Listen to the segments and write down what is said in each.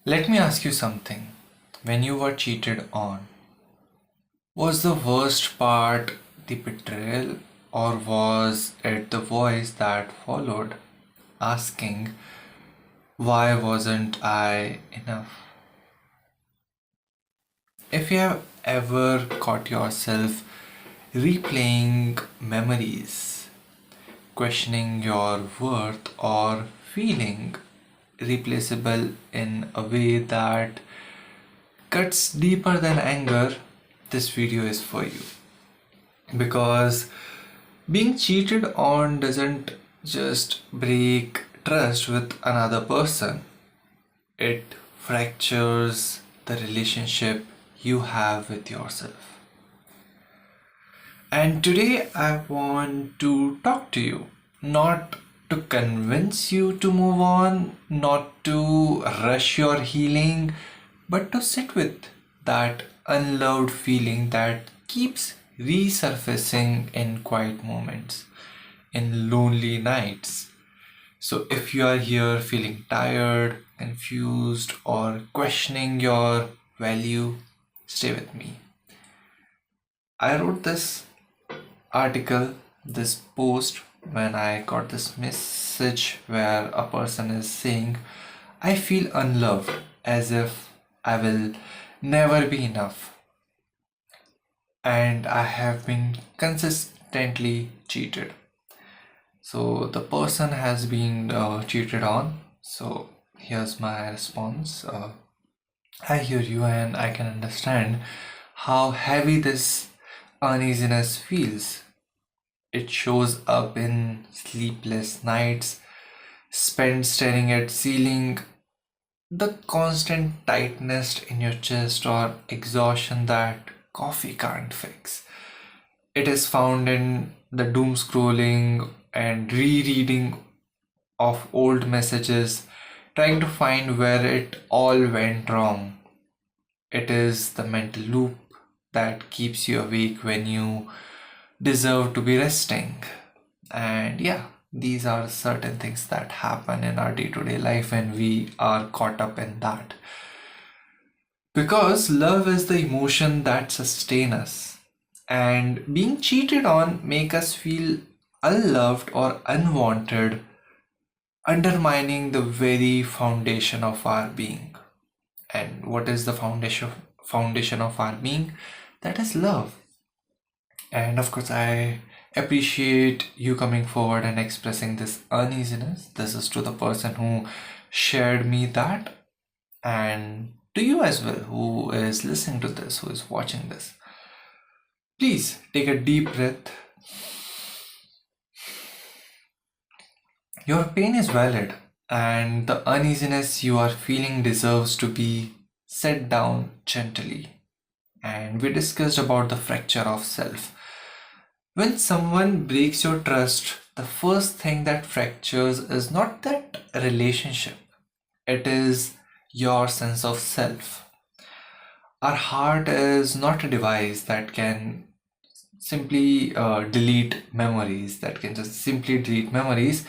Let me ask you something. When you were cheated on, was the worst part the betrayal, or was it the voice that followed asking, why wasn't I enough? If you have ever caught yourself replaying memories, questioning your worth, or feeling replaceable in a way that cuts deeper than anger, this video is for you. Because being cheated on doesn't just break trust with another person, it fractures the relationship you have with yourself. And today I want to talk to you, not to convince you to move on, not to rush your healing, but to sit with that unloved feeling that keeps resurfacing in quiet moments, in lonely nights. So, if you are here feeling tired, confused, or questioning your value, stay with me. I wrote this article, this post, when I got this message where a person is saying, I feel unloved, as if I will never be enough, and I have been consistently cheated. So the person has been cheated on. So here's my response. I hear you and I can understand how heavy this uneasiness feels. It shows up in sleepless nights, spent staring at ceiling, the constant tightness in your chest, or exhaustion that coffee can't fix. It is found in the doom scrolling and rereading of old messages, trying to find where it all went wrong. It is the mental loop that keeps you awake when you deserve to be resting. And yeah, these are certain things that happen in our day to day life when we are caught up in that. Because love is the emotion that sustains us, and being cheated on make us feel unloved or unwanted, undermining the very foundation of our being. And what is the foundation of our being? That is love. And of course, I appreciate you coming forward and expressing this uneasiness. This is to the person who shared me that, and to you as well, who is listening to this, who is watching this. Please take a deep breath. Your pain is valid, and the uneasiness you are feeling deserves to be set down gently. And we discussed about the fracture of self. When someone breaks your trust, the first thing that fractures is not that relationship, it is your sense of self. Our heart is not a device that can simply delete memories, that can just simply delete memories.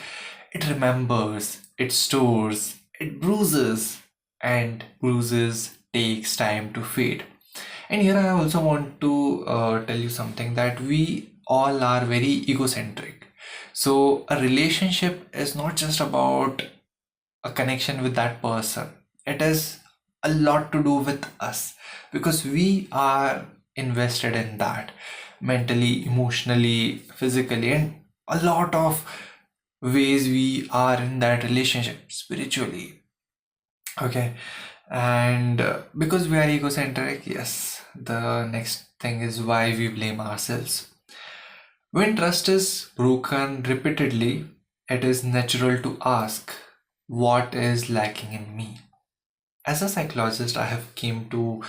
It remembers, it stores, it bruises, and bruises takes time to fade. And here I also want to tell you something, that we all are very egocentric. So a relationship is not just about a connection with that person. It is a lot to do with us, because we are invested in that mentally, emotionally, physically, and a lot of ways we are in that relationship spiritually. Okay. And because we are egocentric, yes, the next thing is why we blame ourselves. When trust is broken repeatedly, it is natural to ask, what is lacking in me? As a psychologist, I have came to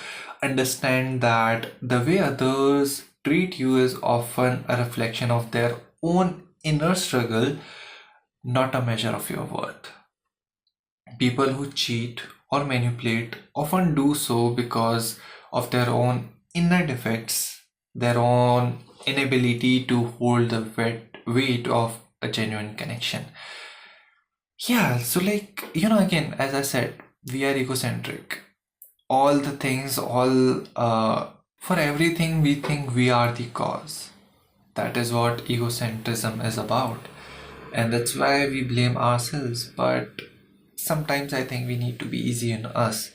understand that the way others treat you is often a reflection of their own inner struggle, not a measure of your worth. People who cheat or manipulate often do so because of their own inner defects, their own inability to hold the weight of a genuine connection. Yeah, so again, as I said, We are egocentric. All the things, for everything, we think we are the cause. That is what egocentrism is about. And that's why we blame ourselves. But sometimes I think we need to be easy on us.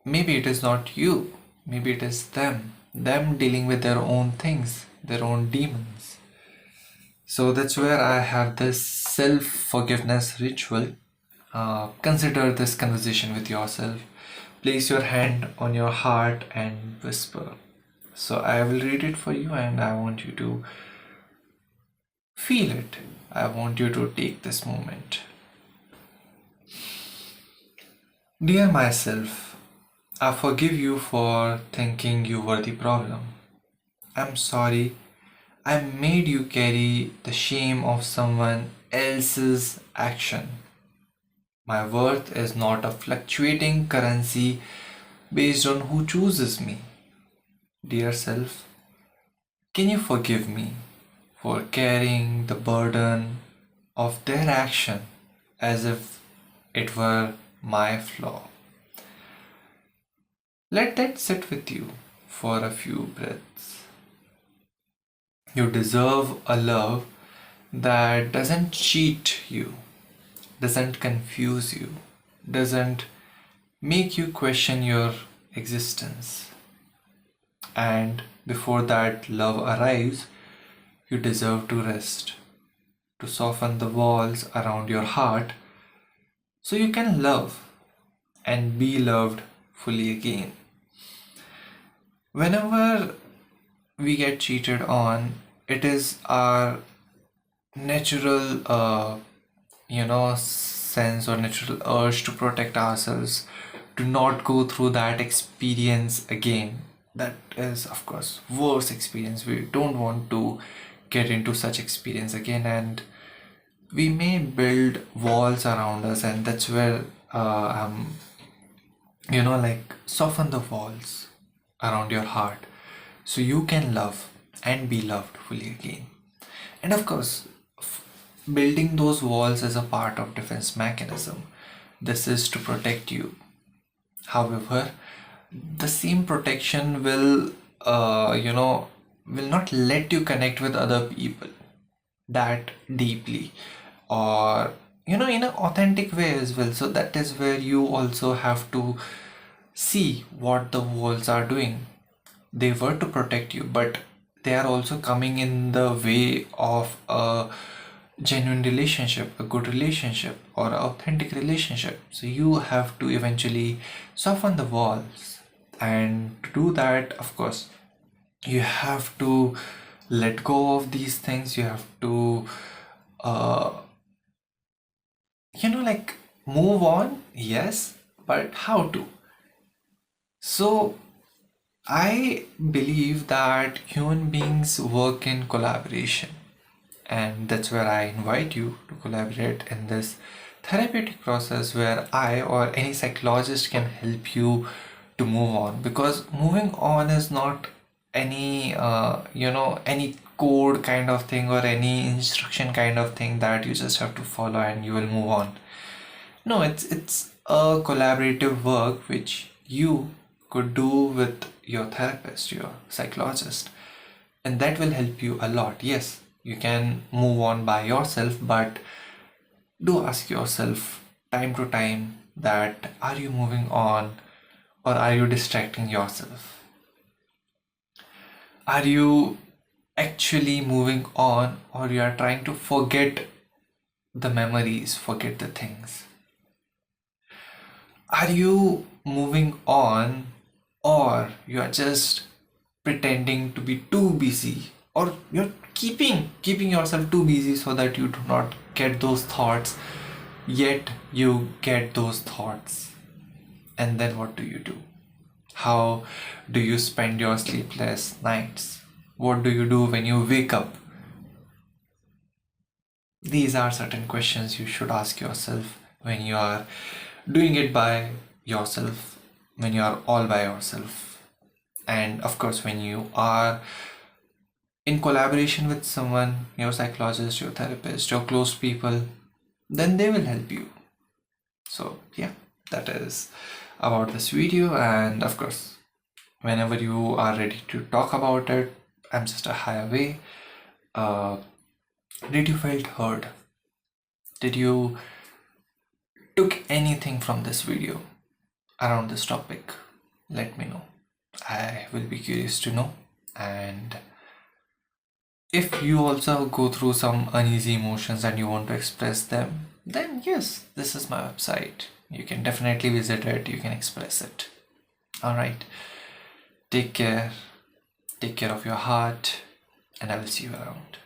Maybe it is not you, maybe it is them dealing with their own things, their own demons. So that's where I have this self forgiveness ritual. Consider this conversation with yourself. Place your hand on your heart and whisper. So I will read it for you and I want you to feel it. I want you to take this moment. Dear myself, I forgive you for thinking you were the problem. I'm sorry I made you carry the shame of someone else's action. My worth is not a fluctuating currency based on who chooses me. Dear self, can you forgive me for carrying the burden of their action as if it were my flaw? Let that sit with you for a few breaths. You deserve a love that doesn't cheat you, doesn't confuse you, doesn't make you question your existence. And before that love arrives, you deserve to rest, to soften the walls around your heart so you can love and be loved fully again. Whenever we get cheated on, it is our natural, sense or natural urge to protect ourselves, to not go through that experience again. That is, of course, worse experience. We don't want to get into such experience again, and we may build walls around us, and that's where, soften the walls around your heart so you can love and be loved fully again. And of course, building those walls is a part of defense mechanism. This is to protect you. However, the same protection will not let you connect with other people that deeply, or in an authentic way as well. So that is where you also have to see what the walls are doing. They were to protect you, but they are also coming in the way of a genuine relationship, a good relationship, or an authentic relationship. So you have to eventually soften the walls. And to do that, of course, you have to let go of these things. You have to, uh, move on, yes, but how to? So I believe that human beings work in collaboration, and that's where I invite you to collaborate in this therapeutic process where I or any psychologist can help you to move on, because moving on is not any code kind of thing or any instruction kind of thing that you just have to follow and you will move on. No, it's a collaborative work which you could do with your therapist, your psychologist, and that will help you a lot. Yes, you can move on by yourself, but do ask yourself time to time that are you moving on or are you distracting yourself? Are you actually moving on, or you are trying to forget the memories, forget the things? Are you moving on, or you are just pretending to be too busy, or you're keeping yourself too busy so that you do not get those thoughts, yet you get those thoughts? And then what do? How do you spend your sleepless nights? What do you do when you wake up? These are certain questions you should ask yourself when you are doing it by yourself, when you are all by yourself. And of course, when you are in collaboration with someone, your psychologist, your therapist, your close people, then they will help you. So, yeah. that is about this video. And of course, whenever you are ready to talk about it, I'm just a hi away. Did you felt heard? Did you took anything from this video around this topic? Let me know. I will be curious to know. And if you also go through some uneasy emotions and you want to express them, then yes, this is my website. You can definitely visit it, you can express it. Alright, take care of your heart, and I will see you around.